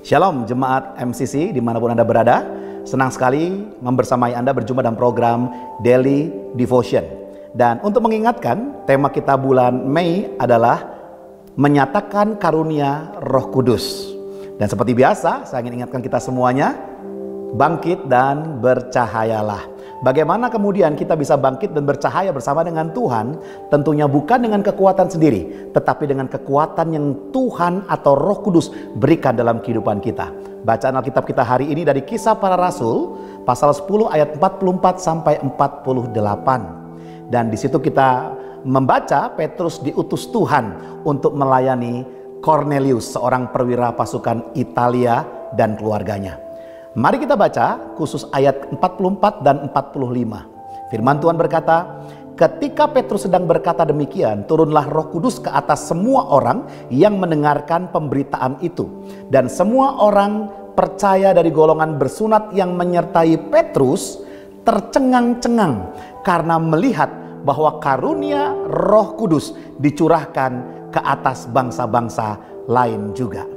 Shalom jemaat MCC dimanapun Anda berada. Senang sekali membersamai Anda berjumpa dalam program Daily Devotion. Dan untuk mengingatkan, tema kita bulan Mei adalah menyatakan karunia Roh Kudus. Dan seperti biasa, saya ingin ingatkan kita semuanya, bangkit dan bercahayalah. Bagaimana kemudian kita bisa bangkit dan bercahaya bersama dengan Tuhan? Tentunya bukan dengan kekuatan sendiri, tetapi dengan kekuatan yang Tuhan atau Roh Kudus berikan dalam kehidupan kita. Bacaan Alkitab kita hari ini dari Kisah Para Rasul, pasal 10 ayat 44 sampai 48. Dan di situ kita membaca Petrus diutus Tuhan untuk melayani Cornelius, seorang perwira pasukan Italia dan keluarganya. Mari kita baca khusus ayat 44 dan 45. Firman Tuhan berkata, ketika Petrus sedang berkata demikian, turunlah Roh Kudus ke atas semua orang yang mendengarkan pemberitaan itu. Dan semua orang percaya dari golongan bersunat yang menyertai Petrus tercengang-cengang karena melihat bahwa karunia Roh Kudus dicurahkan ke atas bangsa-bangsa lain juga.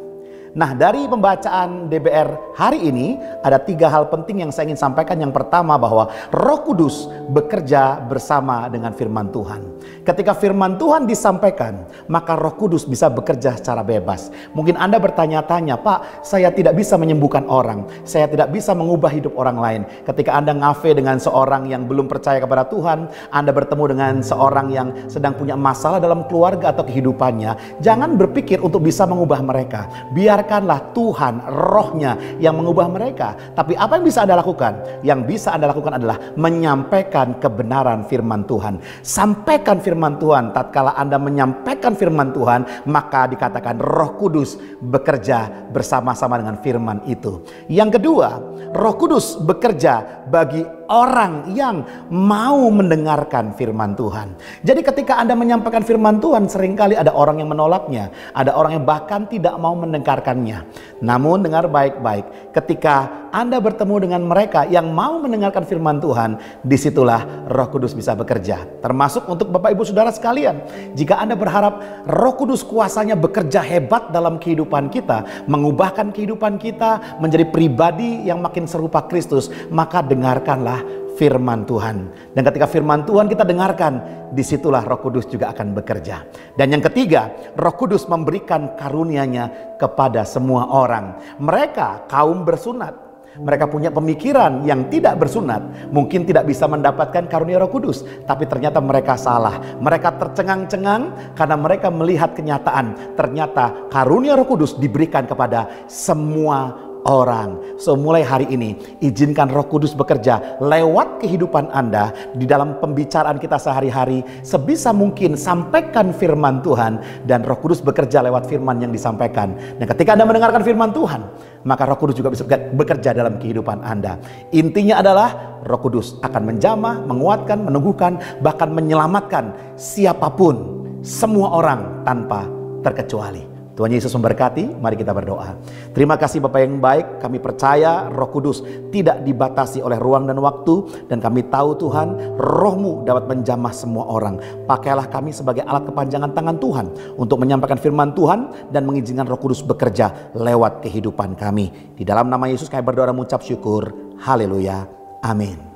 Nah, dari pembacaan DBR hari ini ada 3 hal penting yang saya ingin sampaikan. Yang pertama, bahwa Roh Kudus bekerja bersama dengan firman Tuhan. Ketika firman Tuhan disampaikan, maka Roh Kudus bisa bekerja secara bebas. Mungkin Anda bertanya-tanya, Pak, saya tidak bisa menyembuhkan orang, saya tidak bisa mengubah hidup orang lain. Ketika Anda ngafe dengan seorang yang belum percaya kepada Tuhan, Anda bertemu dengan seorang yang sedang punya masalah dalam keluarga atau kehidupannya, jangan berpikir untuk bisa mengubah mereka. Biarkanlah Tuhan, Rohnya yang mengubah mereka. Tapi apa yang bisa Anda lakukan? Yang bisa Anda lakukan adalah menyampaikan kebenaran firman Tuhan. Sampaikan firman Tuhan. Tatkala Anda menyampaikan firman Tuhan, maka dikatakan Roh Kudus bekerja bersama-sama dengan firman itu. Yang kedua, Roh Kudus bekerja bagi orang yang mau mendengarkan firman Tuhan. Jadi ketika Anda menyampaikan firman Tuhan, seringkali ada orang yang menolaknya, ada orang yang bahkan tidak mau mendengarkannya. Namun dengar baik-baik, ketika Anda bertemu dengan mereka yang mau mendengarkan firman Tuhan, disitulah Roh Kudus bisa bekerja. Termasuk untuk Bapak Ibu Saudara sekalian, jika Anda berharap Roh Kudus kuasanya bekerja hebat dalam kehidupan kita, mengubahkan kehidupan kita menjadi pribadi yang makin serupa Kristus, maka dengarkanlah firman Tuhan. Dan ketika firman Tuhan kita dengarkan, disitulah Roh Kudus juga akan bekerja. Dan yang ketiga, Roh Kudus memberikan karunia-Nya kepada semua orang. Mereka kaum bersunat, mereka punya pemikiran yang tidak bersunat, mungkin tidak bisa mendapatkan karunia Roh Kudus. Tapi ternyata mereka salah. Mereka tercengang-cengang karena mereka melihat kenyataan. Ternyata karunia Roh Kudus diberikan kepada semua orang. So mulai hari ini, izinkan Roh Kudus bekerja lewat kehidupan Anda di dalam pembicaraan kita sehari-hari. Sebisa mungkin sampaikan firman Tuhan, dan Roh Kudus bekerja lewat firman yang disampaikan. Dan ketika Anda mendengarkan firman Tuhan, maka Roh Kudus juga bisa bekerja dalam kehidupan Anda. Intinya adalah Roh Kudus akan menjamah, menguatkan, meneguhkan, bahkan menyelamatkan siapapun, semua orang tanpa terkecuali. Tuhan Yesus memberkati, mari kita berdoa. Terima kasih Bapa yang baik, kami percaya Roh Kudus tidak dibatasi oleh ruang dan waktu. Dan kami tahu Tuhan, Roh-Mu dapat menjamah semua orang. Pakailah kami sebagai alat kepanjangan tangan Tuhan untuk menyampaikan firman Tuhan dan mengizinkan Roh Kudus bekerja lewat kehidupan kami. Di dalam nama Yesus kami berdoa dan mengucap syukur. Haleluya. Amin.